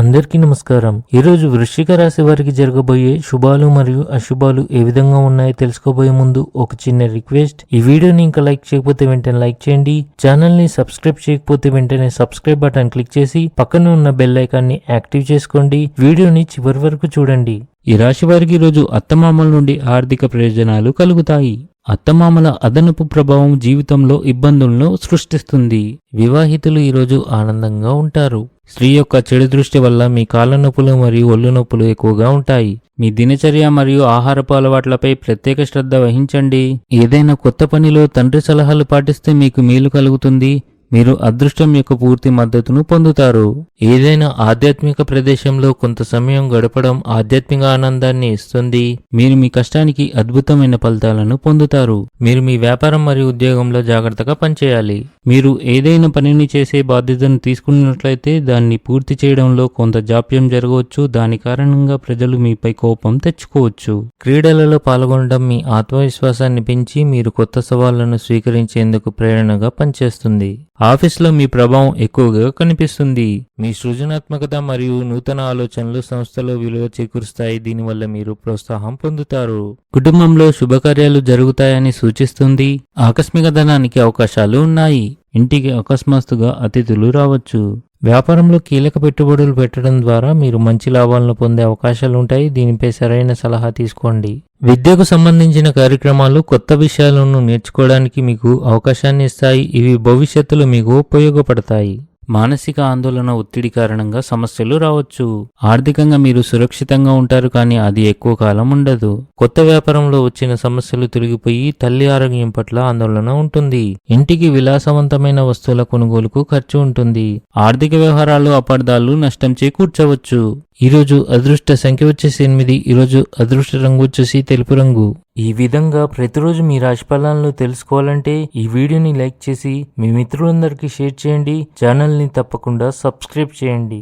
అందరికీ నమస్కారం. ఈరోజు వృశ్చిక రాశి వారికి జరగబోయే శుభాలు మరియు అశుభాలు ఏ విధంగా ఉన్నాయో తెలుసుకోబోయే ముందు ఒక చిన్న రిక్వెస్ట్. ఈ వీడియోని ఇంకా లైక్ చేయకపోతే వెంటనే లైక్ చేయండి. ఛానల్ ని సబ్స్క్రైబ్ చేయకపోతే వెంటనే సబ్స్క్రైబ్ బటన్ క్లిక్ చేసి పక్కన ఉన్న బెల్ ఐకాన్ ని యాక్టివ్ చేసుకోండి. వీడియోని చివరి వరకు చూడండి. ఈ రాశి వారికి రోజు అత్తమామల నుండి ఆర్థిక ప్రయోజనాలు కలుగుతాయి. అత్తమామల అదనపు ప్రభావం జీవితంలో ఇబ్బందులను సృష్టిస్తుంది. వివాహితులు ఈరోజు ఆనందంగా ఉంటారు. స్త్రీ యొక్క చెడు దృష్టి వల్ల మీ కాళ్ళ నొప్పులు మరియు ఒళ్ళు నొప్పులు ఎక్కువగా ఉంటాయి. మీ దినచర్య మరియు ఆహారపు అలవాట్లపై ప్రత్యేక శ్రద్ధ వహించండి. ఏదైనా కొత్త పనిలో తండ్రి సలహాలు పాటిస్తే మీకు మేలు కలుగుతుంది. మీరు అదృష్టం యొక్క పూర్తి మద్దతును పొందుతారు. ఏదైనా ఆధ్యాత్మిక ప్రదేశంలో కొంత సమయం గడపడం ఆధ్యాత్మిక ఆనందాన్ని ఇస్తుంది. మీరు మీ కష్టానికి అద్భుతమైన ఫలితాలను పొందుతారు. మీరు మీ వ్యాపారం మరియు ఉద్యోగంలో జాగ్రత్తగా పనిచేయాలి. మీరు ఏదైనా పనిని చేసే బాధ్యతను తీసుకున్నట్లయితే దాన్ని పూర్తి చేయడంలో కొంత జాప్యం జరగవచ్చు. దాని కారణంగా ప్రజలు మీపై కోపం తెచ్చుకోవచ్చు. క్రీడలలో పాల్గొనడం మీ ఆత్మవిశ్వాసాన్ని పెంచి మీరు కొత్త సవాళ్లను స్వీకరించేందుకు ప్రేరణగా పనిచేస్తుంది. ఆఫీస్లో మీ ప్రభావం ఎక్కువగా కనిపిస్తుంది. మీ సృజనాత్మకత మరియు నూతన ఆలోచనలు సంస్థలో విలువ చేకూరుస్తాయి. దీనివల్ల మీరు ప్రోత్సాహం పొందుతారు. కుటుంబంలో శుభకార్యాలు జరుగుతాయని సూచిస్తుంది. ఆకస్మిక ధనానికి అవకాశాలు ఉన్నాయి. ఇంటికి అకస్మాత్తుగా అతిథులు రావచ్చు. వ్యాపారంలో కీలక పెట్టుబడులు పెట్టడం ద్వారా మీరు మంచి లాభాలను పొందే అవకాశాలుంటాయి. దీనిపై సరైన సలహా తీసుకోండి. విద్యకు సంబంధించిన కార్యక్రమాలు కొత్త విషయాలను నేర్చుకోవడానికి మీకు అవకాశాన్ని ఇస్తాయి. ఇవి భవిష్యత్తులో మీకు ఉపయోగపడతాయి. మానసిక ఆందోళన ఒత్తిడి కారణంగా సమస్యలు రావచ్చు. ఆర్థికంగా మీరు సురక్షితంగా ఉంటారు, కానీ అది ఎక్కువ కాలం ఉండదు. కొత్త వ్యాపారంలో వచ్చిన సమస్యలు తొలగిపోయి తల్లి ఆరోగ్యం పట్ల ఆందోళన ఉంటుంది. ఇంటికి విలాసవంతమైన వస్తువుల కొనుగోలుకు ఖర్చు ఉంటుంది. ఆర్థిక వ్యవహారాలు అపార్థాలు నష్టం చేకూర్చవచ్చు. ఈరోజు అదృష్ట సంఖ్య వచ్చేసి 8. ఈరోజు అదృష్ట రంగు వచ్చేసి తెలుపు రంగు. ఈ విధంగా ప్రతిరోజు మీ రాశి ఫలాలను తెలుసుకోవాలంటే ఈ వీడియోని లైక్ చేసి మీ మిత్రులందరికీ షేర్ చేయండి. ఛానల్ని తప్పకుండా సబ్స్క్రైబ్ చేయండి.